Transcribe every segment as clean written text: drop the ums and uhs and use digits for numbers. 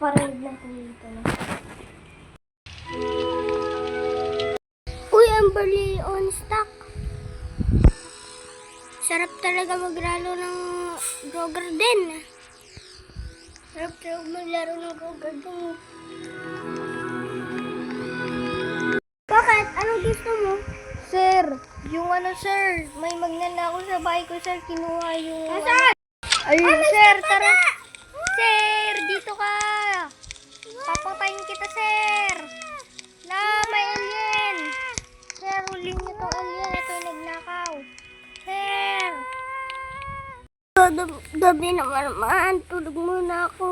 Parang lang po dito na. Uy, Amberly on stock. Sarap talaga maglaro ng Grow Garden. Sarap talaga maglaro ng Grow Garden. Bakit? Anong gusto mo? Sir, yung sir, may magnanakaw sa bahay ko, sir, kinuha yung... Nasaan? Ayun, sir, tara. Sir, dito ka. Papatayin kita, sir. May alien. Sir, huling niyo tong alien. Ito yung nagnakaw. Sir. Gabi naman. Tulog muna ako.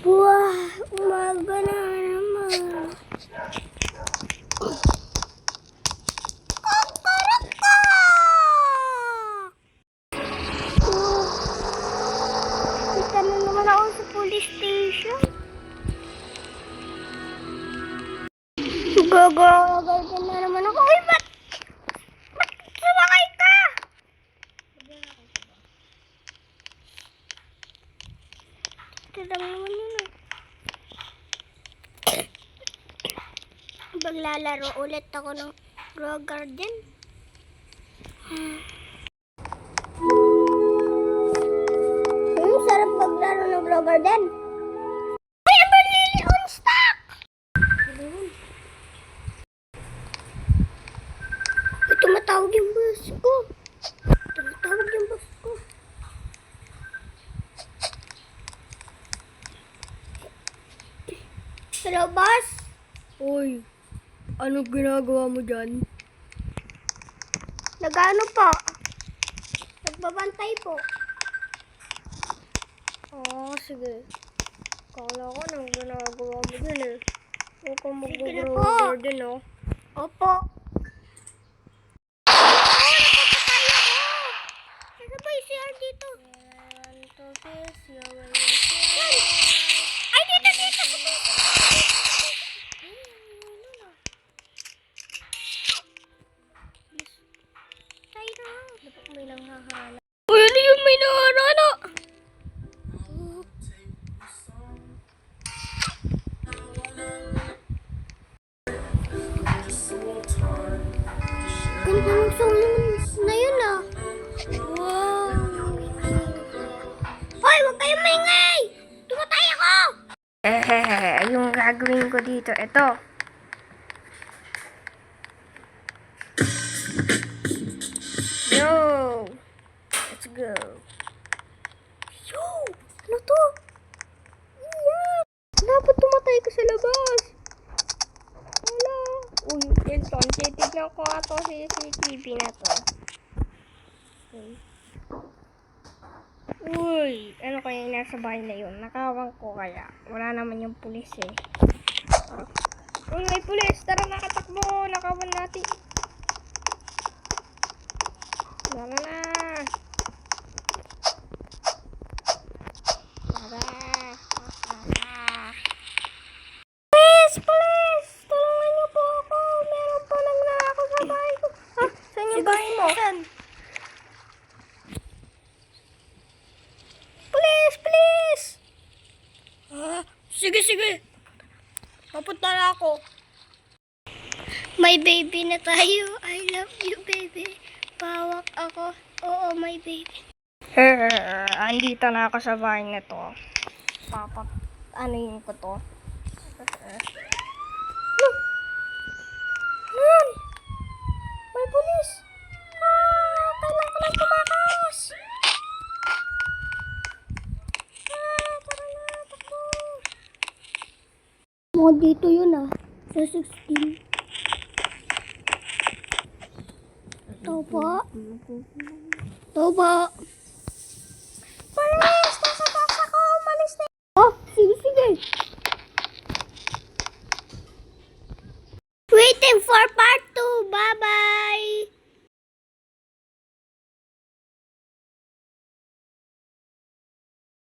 Wah, umaga na naman. Kita na naman ako sa police station. Gagawin na naman ako. Uy, ba't sumakay ka? Ito lang naman yun eh. Maglalaro ulit ako ng Grow Garden. Sarap maglaro ng Grow Garden. Ay, Amberly on stock! Ay, tumatawag yung bus ko. Tumatawag yung bus ko. Hello, boss? Uy, anong ginagawa mo dyan? Nagano po? Nagbabantay po. Oo, sige. Kala ko nang ginagawa mo dyan eh. Huwag kang Sige na mag-grow po. garden, oh. Opo. Napapatay ako. Ano ba yung CR dito? Yan. Ay, dito. Tayo na. Dapat may lang haharala. Uy, ano yung may naharana? Ganda ng song na yun ah. Wow. Hoy, huwag kayong maingay! Tumatay ako! Yung gagawin ko dito, ito. Yo! Let's go. Yo! Ano to? Yeah! Dapat tumatay ka sa labas. Wala. Uy, Wilson, titignan ko nga to CCTV na to. Okay. Uy, ano kaya yung nasa bahay na yun? Nakawang ko kaya. Wala naman yung pulis eh. Uy, may pulis! Tara, nakatakbo! Nakawan natin. Tara na! Tara! Police! Police! Tulungan niyo po ako! Meron po nagnakaw sa bahay ko. Ha? Saan yung bahay mo? Police! Police! Sige. Papunta na ako. May baby na tayo. I love you, baby. Pawak ako. Oo, my baby. Andito na ako sa bahay na to. Ano yun ko to? Yan! May pulis! Kailan ko lang tumakas! Tara na, takbo! Mga dito yun ah. Sa 16. Ito po.